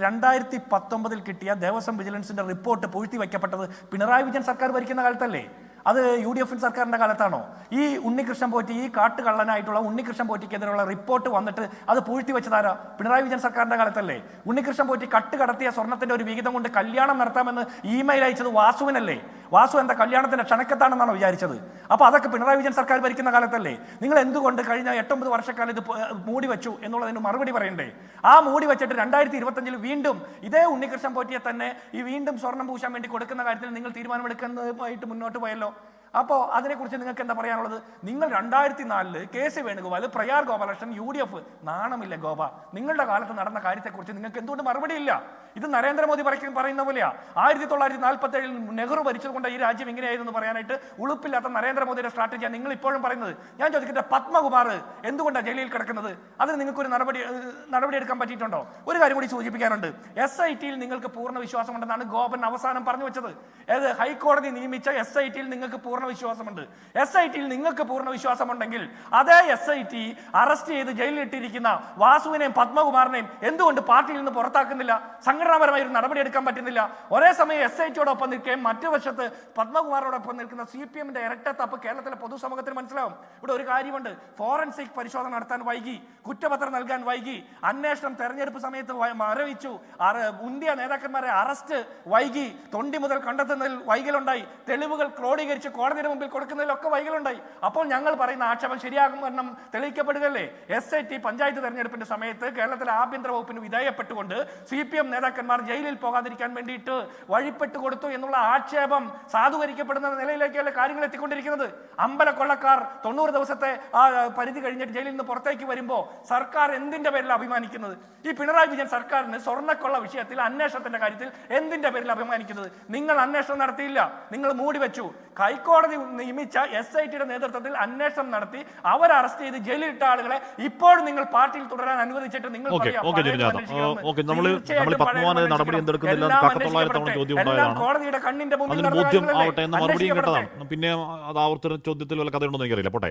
2019 കിട്ടിയ ദേവസ്വം വിജിലൻസിന്റെ റിപ്പോർട്ട് പൂഴ്ത്തി വയ്ക്കപ്പെട്ടത് പിണറായി വിജയൻ സർക്കാർ ഭരിക്കുന്ന കാലത്തല്ലേ? അത് UDF സർക്കാരിന്റെ കാലത്താണോ? ഈ ഉണ്ണികൃഷ്ണൻ പോറ്റി, ഈ കാട്ടുകള്ളനായിട്ടുള്ള ഉണ്ണികൃഷ്ണൻ പോറ്റിക്കെതിരെയുള്ള റിപ്പോർട്ട് വന്നിട്ട് അത് പൂഴ്ത്തി വെച്ചതാരാ? പിണറായി വിജയൻ സർക്കാരിന്റെ കാലത്തല്ലേ? ഉണ്ണികൃഷ്ണൻ പോറ്റി കടത്തിയ സ്വർണത്തിന്റെ ഒരു വിഹിതം കൊണ്ട് കല്യാണം നടത്താമെന്ന് ഇമെയിൽ അയച്ചത് വാസുവിനല്ലേ? വാസു എന്താ കല്യാണത്തിന്റെ ക്ഷണക്കത്താണെന്നാണോ വിചാരിച്ചത്? അപ്പൊ അതൊക്കെ പിണറായി വിജയൻ സർക്കാർ ഭരിക്കുന്ന കാലത്തല്ലേ? നിങ്ങൾ എന്തുകൊണ്ട് കഴിഞ്ഞ 8-9 വർഷക്കാലം ഇത് മൂടി വെച്ചു എന്നുള്ളതിന് മറുപടി പറയണ്ടേ? ആ മൂടി വെച്ചിട്ട് 2025 വീണ്ടും ഇതേ ഉണ്ണികൃഷ്ണൻ പോറ്റിയെ തന്നെ ഈ വീണ്ടും സ്വർണം പൂശാൻ വേണ്ടി കൊടുക്കുന്ന കാര്യത്തിൽ നിങ്ങൾ തീരുമാനമെടുക്കുന്നതുമായിട്ട് മുന്നോട്ട് പോയല്ലോ. അപ്പോൾ അതിനെക്കുറിച്ച് നിങ്ങൾക്ക് എന്താ പറയാനുള്ളത്? നിങ്ങൾ 2004 KC വേണുഗോപാൽ, പ്രയാർ ഗോപാലകൃഷ്ണൻ, UDF, നാണമില്ല ഗോപ? നിങ്ങളുടെ കാലത്ത് നടന്ന കാര്യത്തെക്കുറിച്ച് നിങ്ങൾക്ക് എന്തുകൊണ്ട് മറുപടിയില്ല? ഇത് നരേന്ദ്രമോദി പറയുന്ന പോലെയാ. 1947 നെഹ്റു ഭരിച്ചതുകൊണ്ട് ഈ രാജ്യം ഇങ്ങനെയായിരുന്നു പറയാനായിട്ട് ഉളുപ്പില്ലാത്ത നരേന്ദ്രമോദിയുടെ സ്ട്രാറ്റജിയാണ് നിങ്ങൾ ഇപ്പോഴും പറയുന്നത്. ഞാൻ ചോദിക്കട്ടെ, പത്മകുമാർ എന്തുകൊണ്ടാണ് ജയിലിൽ കിടക്കുന്നത്? അതിന് നിങ്ങൾക്കൊരു നടപടി എടുക്കാൻ പറ്റിയിട്ടുണ്ടോ? ഒരു കാര്യം കൂടി സൂചിപ്പിക്കാനുണ്ട്. SIT-യിൽ നിങ്ങൾക്ക് പൂർണ്ണ വിശ്വാസമുണ്ടെന്നാണ് ഗോപൻ അവസാനം പറഞ്ഞു വെച്ചത്. ഏത് ഹൈക്കോടതി നിയമിച്ച SIT-യിൽ നിങ്ങൾക്ക് പൂർണ്ണ വിശ്വാസമുണ്ട്. SIT-യിൽ നിങ്ങൾക്ക് പൂർണ്ണ വിശ്വാസമുണ്ടെങ്കിൽ അതേ SIT അറസ്റ്റ് ചെയ്ത് ജയിലിൽ ഇട്ടിരിക്കുന്ന വാസുവിനെയും പത്മകുമാറിനെയും എന്തുകൊണ്ട് പാർട്ടിയിൽ നിന്ന് പുറത്താക്കുന്നില്ല? സംഘടനാപരമായ ഒരു നടപടി എടുക്കാൻ പറ്റുന്നില്ല. ഒരേ സമയം SIT-യോടൊപ്പം നിൽക്കുകയും മറ്റു വശത്ത് പത്മകുമാറോടൊപ്പം നിൽക്കുന്ന CPM-ന്റെ ഇരട്ടത്താപ്പ് കേരളത്തിലെ പൊതുസമൂഹത്തിന് മനസ്സിലാവും. ഇവിടെ ഒരു കാര്യമുണ്ട്, ഫോറൻസിക് പരിശോധന നടത്താൻ വൈകി, കുറ്റപത്രം നൽകാൻ വൈകി, അന്വേഷണം തെരഞ്ഞെടുപ്പ് സമയത്ത് മരവിച്ചു, മുന്തിയ നേതാക്കന്മാരെ അറസ്റ്റ് വൈകി, തൊണ്ടി മുതൽ കണ്ടെത്തുന്നതിൽ വൈകലുണ്ടായി, തെളിവുകൾ ക്രോഡീകരിച്ച് കോടതിയുടെ മുമ്പിൽ കൊടുക്കുന്നതിലൊക്കെ വൈകലുണ്ടായി. അപ്പോൾ ഞങ്ങൾ പറയുന്ന ആക്ഷേപം ശരിയാകുമെന്നും തെളിയിക്കപ്പെടുകയല്ലേ? SIT പഞ്ചായത്ത് തെരഞ്ഞെടുപ്പിന്റെ സമയത്ത് കേരളത്തിലെ ആഭ്യന്തര വകുപ്പിന് വിധേയപ്പെട്ടുകൊണ്ട് CPM നേതാക്കന്മാർ ജയിലിൽ പോകാതിരിക്കാൻ വേണ്ടിയിട്ട് വഴിപ്പെട്ടു കൊടുത്തു എന്നുള്ള ആക്ഷേപം സാധൂകരിക്കപ്പെടുന്ന നിലയിലേക്കല്ലേ കാര്യങ്ങൾ എത്തിക്കൊണ്ടിരിക്കുന്നത്? അമ്പലക്കൊള്ളക്കാർ 90 ദിവസത്തെ ആ പരിധി കഴിഞ്ഞിട്ട് ജയിലിൽ നിന്ന് പുറത്തേക്ക് വരുമ്പോൾ സർക്കാർ എന്തിന്റെ പേരിൽ അഭിമാനിക്കുന്നത്? ഈ പിണറായി വിജയൻ സർക്കാരിന് സ്വർണ്ണക്കൊള്ള വിഷയത്തിൽ അന്വേഷണത്തിന്റെ കാര്യത്തിൽ എന്തിന്റെ പേരിൽ അഭിമാനിക്കുന്നത്? നിങ്ങൾ അന്വേഷണം നടത്തിയില്ല, നിങ്ങൾ മൂടി വെച്ചു. ഹൈക്കോടതി നിയമിച്ച SIT-യുടെ നേതൃത്വത്തിൽ അന്വേഷണം നടത്തി അവർ അറസ്റ്റ് ചെയ്ത് ജയിലിലിട്ട ആളുകളെ ഇപ്പോഴും നിങ്ങൾ പാർട്ടിയിൽ തുടരാൻ അനുവദിച്ചിട്ട് നിങ്ങൾ കോടതിയുടെ കണ്ണിന്റെ മുന്നിൽ പിന്നെ അത് ആവർത്തന ചോദ്യത്തിൽ വല്ല കഥയുണ്ടോ എനിക്കറിയില്ല. പോട്ടെ.